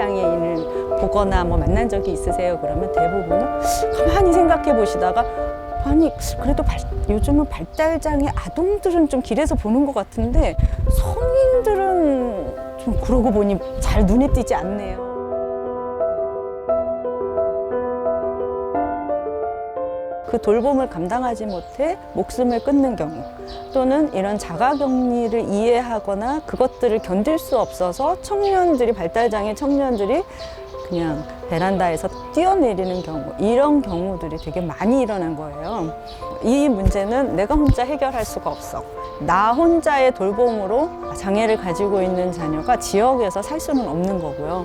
장애인을 보거나 뭐 만난 적이 있으세요? 그러면 대부분은 가만히 생각해 보시다가 아니 그래도 요즘은 발달장애 아동들은 좀 길에서 보는 것 같은데 성인들은 좀 그러고 보니 잘 눈에 띄지 않네요. 그 돌봄을 감당하지 못해 목숨을 끊는 경우 또는 이런 자가격리를 이해하거나 그것들을 견딜 수 없어서 발달장애 청년들이 그냥 베란다에서 뛰어내리는 경우, 이런 경우들이 되게 많이 일어난 거예요. 이 문제는 내가 혼자 해결할 수가 없어. 나 혼자의 돌봄으로 장애를 가지고 있는 자녀가 지역에서 살 수는 없는 거고요.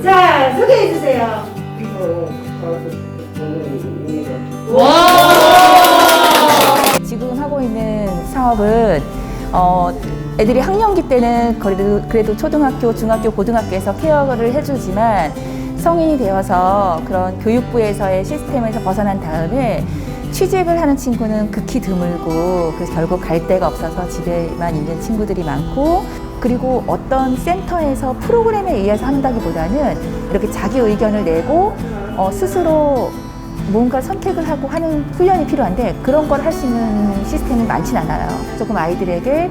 자, 소개해 주세요. 지금 하고 있는 사업은 애들이 학령기 때는 그래도 초등학교, 중학교, 고등학교에서 케어를 해주지만 성인이 되어서 그런 교육부에서의 시스템에서 벗어난 다음에 취직을 하는 친구는 극히 드물고 그래서 결국 갈 데가 없어서 집에만 있는 친구들이 많고, 그리고 어떤 센터에서 프로그램에 의해서 한다기보다는 이렇게 자기 의견을 내고 스스로 뭔가 선택을 하고 하는 훈련이 필요한데 그런 걸 할 수 있는 시스템이 많진 않아요. 조금 아이들에게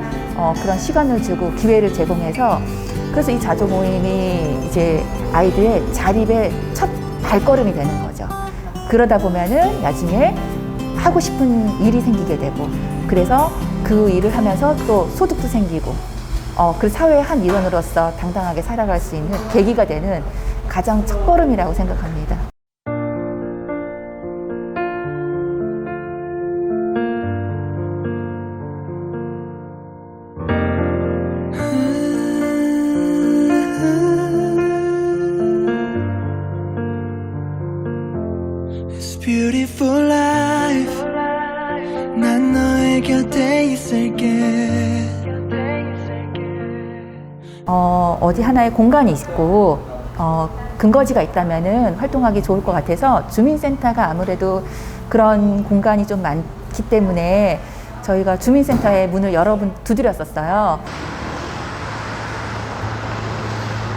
그런 시간을 주고 기회를 제공해서, 그래서 이 자조 모임이 이제 아이들의 자립의 첫 발걸음이 되는 거죠. 그러다 보면은 나중에 하고 싶은 일이 생기게 되고, 그래서 그 일을 하면서 또 소득도 생기고, 그 사회의 한 일원으로서 당당하게 살아갈 수 있는 계기가 되는 가장 첫걸음이라고 생각합니다. Beautiful life, 난 너의 곁에 있을게. 어디 하나의 공간이 있고 근거지가 있다면은 활동하기 좋을 것 같아서 주민센터가 아무래도 그런 공간이 좀 많기 때문에 저희가 주민센터의 문을 여러 번 두드렸었어요.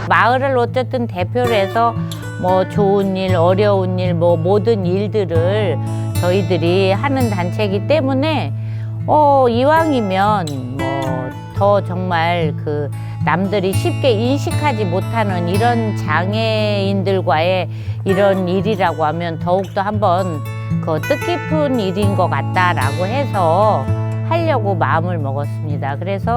마을을 어쨌든 대표를 해서 뭐 좋은 일, 어려운 일, 뭐 모든 일들을 저희들이 하는 단체이기 때문에 이왕이면 뭐 더 정말 그 남들이 쉽게 인식하지 못하는 이런 장애인들과의 이런 일이라고 하면 더욱더 한번 그 뜻깊은 일인 것 같다라고 해서 하려고 마음을 먹었습니다. 그래서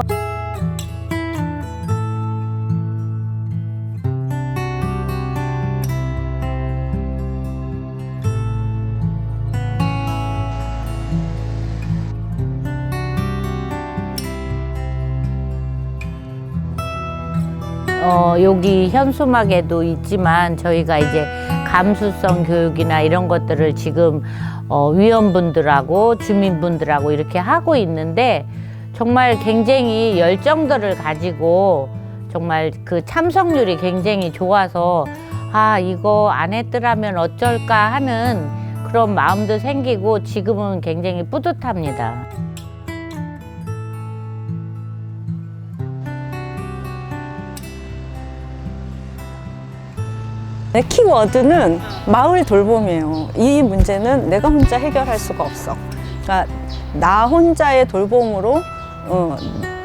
여기 현수막에도 있지만 저희가 이제 감수성 교육이나 이런 것들을 지금 위원분들하고 주민분들하고 이렇게 하고 있는데 정말 굉장히 열정들을 가지고 정말 그 참석률이 굉장히 좋아서 이거 안 했더라면 어쩔까 하는 그런 마음도 생기고 지금은 굉장히 뿌듯합니다. 내 키워드는 마을 돌봄이에요. 이 문제는 내가 혼자 해결할 수가 없어. 그러니까 나 혼자의 돌봄으로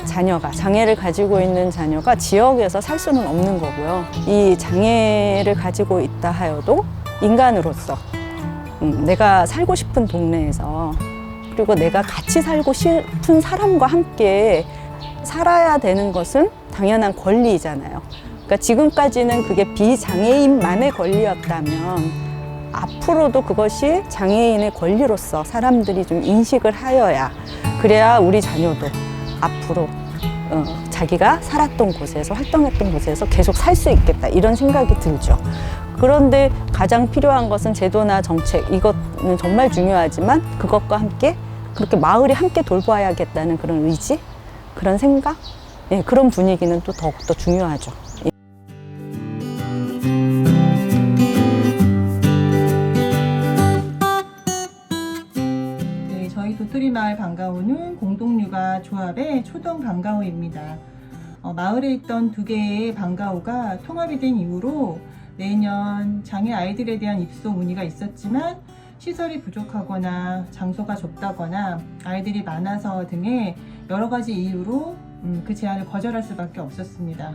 장애를 가지고 있는 자녀가 지역에서 살 수는 없는 거고요. 이 장애를 가지고 있다 하여도 인간으로서 내가 살고 싶은 동네에서, 그리고 내가 같이 살고 싶은 사람과 함께 살아야 되는 것은 당연한 권리이잖아요. 그러니까 지금까지는 그게 비장애인만의 권리였다면 앞으로도 그것이 장애인의 권리로서 사람들이 좀 인식을 하여야 그래야 우리 자녀도 앞으로 자기가 살았던 곳에서 활동했던 곳에서 계속 살 수 있겠다 이런 생각이 들죠. 그런데 가장 필요한 것은 제도나 정책 이것은 정말 중요하지만 그것과 함께 그렇게 마을이 함께 돌봐야겠다는 그런 의지 그런 생각 예, 그런 분위기는 또 더욱더 중요하죠. 네, 저희 도토리마을 방과후는 공동육아 조합의 초동 방과후입니다. 마을에 있던 2개의 방과후가 통합이 된 이후로 매년 장애 아이들에 대한 입소 문의가 있었지만 시설이 부족하거나 장소가 좁다거나 아이들이 많아서 등의 여러 가지 이유로 그 제안을 거절할 수밖에 없었습니다.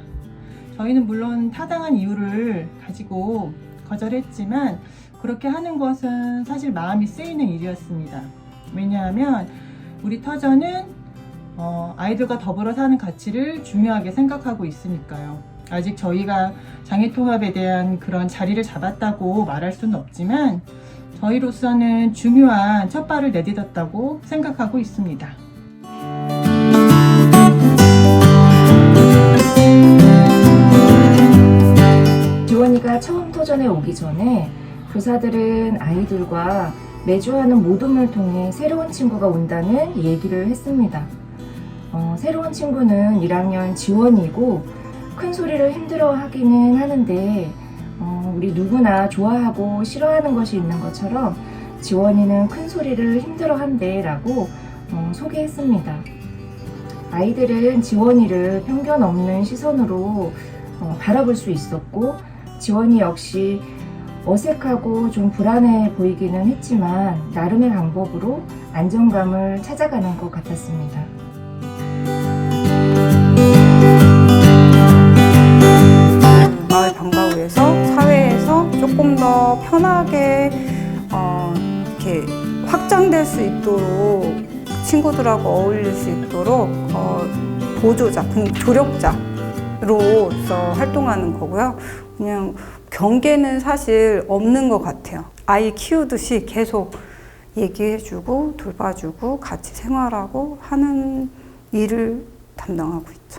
저희는 물론 타당한 이유를 가지고 거절했지만 그렇게 하는 것은 사실 마음이 쓰이는 일이었습니다. 왜냐하면 우리 터전은 아이들과 더불어 사는 가치를 중요하게 생각하고 있으니까요. 아직 저희가 장애통합에 대한 그런 자리를 잡았다고 말할 수는 없지만 저희로서는 중요한 첫발을 내딛었다고 생각하고 있습니다. 지원이가 처음 터전에 오기 전에 교사들은 아이들과 매주 하는 모둠을 통해 새로운 친구가 온다는 얘기를 했습니다. 새로운 친구는 1학년 지원이고 큰 소리를 힘들어 하기는 하는데 우리 누구나 좋아하고 싫어하는 것이 있는 것처럼 지원이는 큰 소리를 힘들어 한대 라고 소개했습니다. 아이들은 지원이를 편견 없는 시선으로 바라볼 수 있었고 지원이 역시 어색하고 좀 불안해 보이기는 했지만 나름의 방법으로 안정감을 찾아가는 것 같았습니다. 마을 방과후에서 사회에서 조금 더 편하게 이렇게 확장될 수 있도록 친구들하고 어울릴 수 있도록 보조자, 조력자로서 활동하는 거고요. 그냥 경계는 사실 없는 것 같아요. 아이 키우듯이 계속 얘기해주고 돌봐주고 같이 생활하고 하는 일을 담당하고 있죠.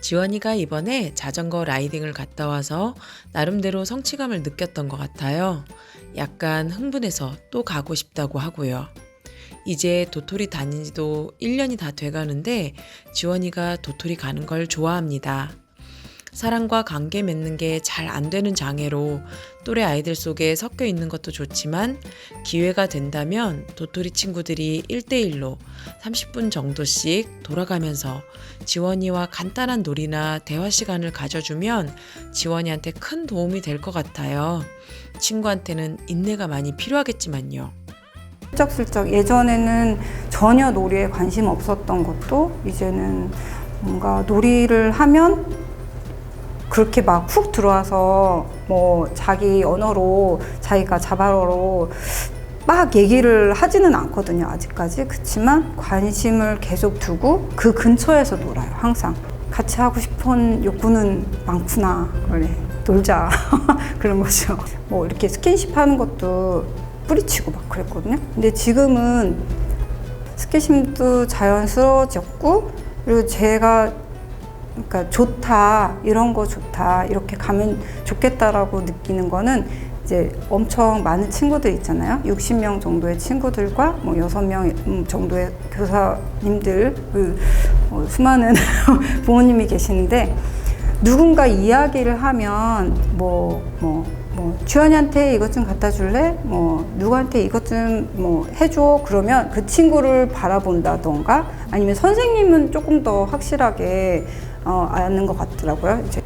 지원이가 이번에 자전거 라이딩을 갔다 와서 나름대로 성취감을 느꼈던 것 같아요. 약간 흥분해서 또 가고 싶다고 하고요. 이제 도토리 다닌 지도 1년이 다 돼가는데 지원이가 도토리 가는 걸 좋아합니다. 사람과 관계 맺는 게 잘 안 되는 장애로 또래 아이들 속에 섞여 있는 것도 좋지만 기회가 된다면 도토리 친구들이 1대1로 30분 정도씩 돌아가면서 지원이와 간단한 놀이나 대화 시간을 가져주면 지원이한테 큰 도움이 될 것 같아요. 친구한테는 인내가 많이 필요하겠지만요. 슬쩍슬쩍 예전에는 전혀 놀이에 관심 없었던 것도 이제는 뭔가 놀이를 하면 그렇게 막 훅 들어와서 뭐 자기 언어로 자기가 자발어로 막 얘기를 하지는 않거든요, 아직까지. 그렇지만 관심을 계속 두고 그 근처에서 놀아요, 항상. 같이 하고 싶은 욕구는 많구나, 그래 놀자 그런 거죠. 뭐 이렇게 스킨십 하는 것도 뿌리치고 막 그랬거든요. 근데 지금은 스킨십도 자연스러워졌고 그리고 제가 그러니까 좋다, 이런 거 좋다, 이렇게 가면 좋겠다라고 느끼는 거는 이제 엄청 많은 친구들 있잖아요. 60명 정도의 친구들과 뭐 6명 정도의 교사님들, 수많은 부모님이 계시는데 누군가 이야기를 하면 주연이한테 이것 좀 갖다 줄래? 뭐 누구한테 이것 좀 뭐 해줘. 그러면 그 친구를 바라본다던가 아니면 선생님은 조금 더 확실하게 아는 것 같더라고요. 이제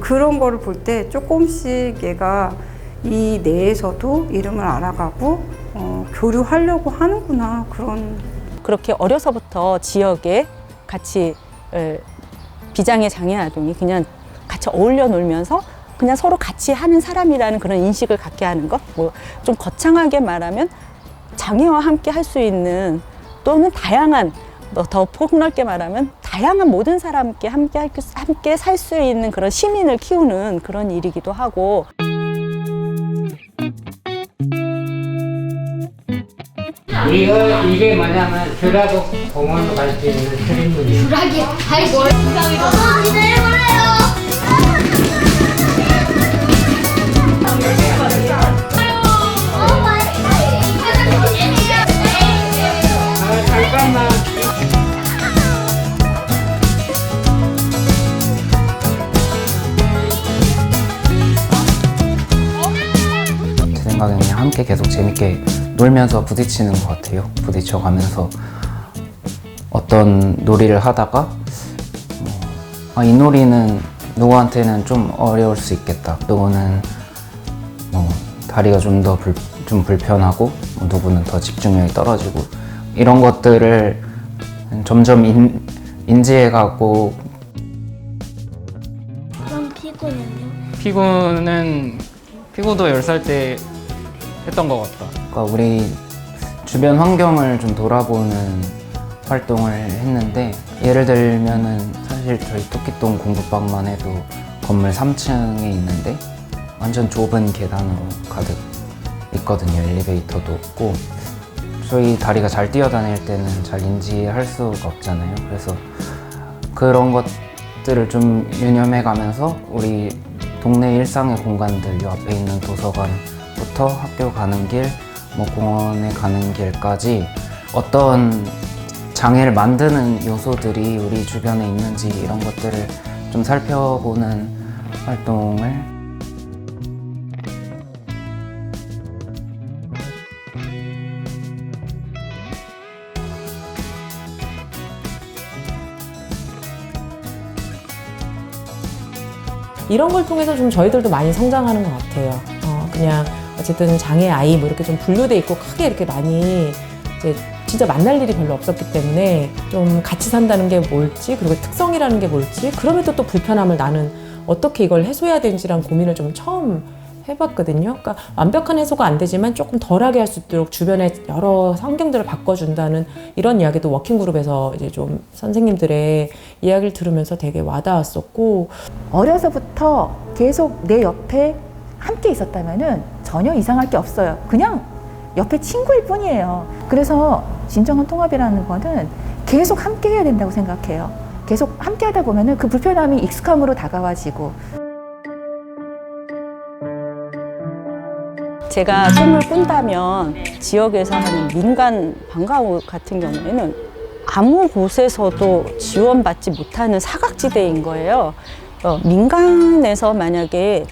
그런 거를 볼 때 조금씩 얘가 이 내에서도 이름을 알아가고 교류하려고 하는구나, 그런. 그렇게 어려서부터 지역에 같이 비장애 장애 아동이 그냥 같이 어울려 놀면서 그냥 서로 같이 하는 사람이라는 그런 인식을 갖게 하는 것. 뭐 좀 거창하게 말하면 장애와 함께 할 수 있는 또는 다양한 더 폭넓게 말하면 다양한 모든 사람께 함께 살 수 있는 그런 시민을 키우는 그런 일이기도 하고. 이게 뭐냐면 귤하고 공원으로 갈 수 있는 트림문이에요. 귤하기 아이고 기다려보래요. 잠깐만. 제 생각에는 그냥 함께 계속 재밌게 놀면서 부딪히는 것 같아요. 부딪혀가면서 어떤 놀이를 하다가 이 놀이는 누구한테는 좀 어려울 수 있겠다. 누구는 다리가 좀 더 좀 불편하고 누구는 더 집중력이 떨어지고 이런 것들을 점점 인지해가고. 그럼 피구는요? 피구도 10살 때 했던 것 같다. 그러니까 우리 주변 환경을 좀 돌아보는 활동을 했는데, 예를 들면은 사실 저희 토끼동 공부방만 해도 건물 3층에 있는데 완전 좁은 계단으로 가득 있거든요. 엘리베이터도 없고. 저희 다리가 잘 뛰어다닐 때는 잘 인지할 수가 없잖아요. 그래서 그런 것들을 좀 유념해 가면서 우리 동네 일상의 공간들, 요 앞에 있는 도서관부터 학교 가는 길, 뭐 공원에 가는 길까지 어떤 장애를 만드는 요소들이 우리 주변에 있는지 이런 것들을 좀 살펴보는 활동을. 이런 걸 통해서 좀 저희들도 많이 성장하는 것 같아요. 그냥 어쨌든 장애 아이 뭐 이렇게 좀 분류돼 있고 크게 이렇게 많이 이제 진짜 만날 일이 별로 없었기 때문에 좀 같이 산다는 게 뭘지, 그리고 특성이라는 게 뭘지, 그럼에도 또 불편함을 나는 어떻게 이걸 해소해야 되는지란 고민을 좀 처음 해봤거든요. 그러니까 완벽한 해소가 안 되지만 조금 덜하게 할 수 있도록 주변에 여러 환경들을 바꿔준다는 이런 이야기도 워킹그룹에서 이제 좀 선생님들의 이야기를 들으면서 되게 와닿았었고, 어려서부터 계속 내 옆에 함께 있었다면은 전혀 이상할 게 없어요. 그냥 옆에 친구일 뿐이에요. 그래서 진정한 통합이라는 거는 계속 함께 해야 된다고 생각해요. 계속 함께 하다 보면은 그 불편함이 익숙함으로 다가와지고. 제가 꿈을 꾼다면 지역에서 하는 민간 방과후 같은 경우에는 아무 곳에서도 지원받지 못하는 사각지대인 거예요. 민간에서 만약에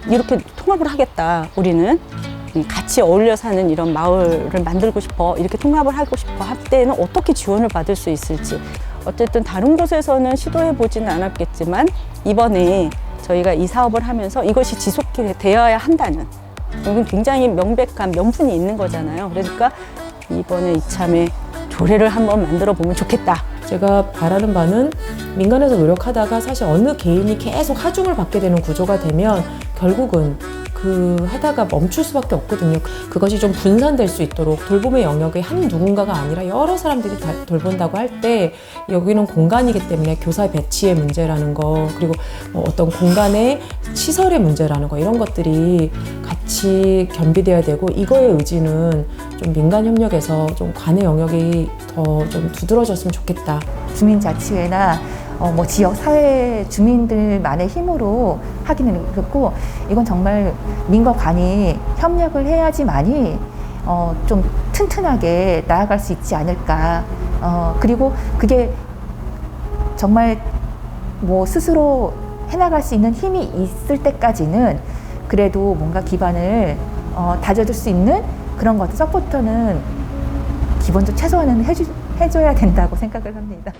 이렇게 통합을 하겠다, 우리는 같이 어울려 사는 이런 마을을 만들고 싶어, 이렇게 통합을 하고 싶어 할 때는 어떻게 지원을 받을 수 있을지. 어쨌든 다른 곳에서는 시도해 보지는 않았겠지만 이번에 저희가 이 사업을 하면서 이것이 지속이 되어야 한다는, 이건 굉장히 명백한 명분이 있는 거잖아요. 그러니까 이번에 이참에 조례를 한번 만들어 보면 좋겠다. 제가 바라는 바는 민간에서 노력하다가 사실 어느 개인이 계속 하중을 받게 되는 구조가 되면 결국은 그 하다가 멈출 수밖에 없거든요. 그것이 좀 분산될 수 있도록 돌봄의 영역이 한 누군가가 아니라 여러 사람들이 다 돌본다고 할 때, 여기는 공간이기 때문에 교사 배치의 문제라는 거, 그리고 어떤 공간의 시설의 문제라는 거, 이런 것들이 같이 겸비돼야 되고, 이거의 의지는 좀 민간 협력에서 좀 관의 영역이 더 좀 두드러졌으면 좋겠다. 주민자치회나 뭐 지역 사회 주민들만의 힘으로 하기는 그렇고, 이건 정말 민과 관이 협력을 해야지만이 좀 튼튼하게 나아갈 수 있지 않을까. 그리고 그게 정말 뭐 스스로 해나갈 수 있는 힘이 있을 때까지는 그래도 뭔가 기반을 다져줄 수 있는 그런 것들, 서포터는 기본적으로 최소한은 해줘야 된다고 생각을 합니다.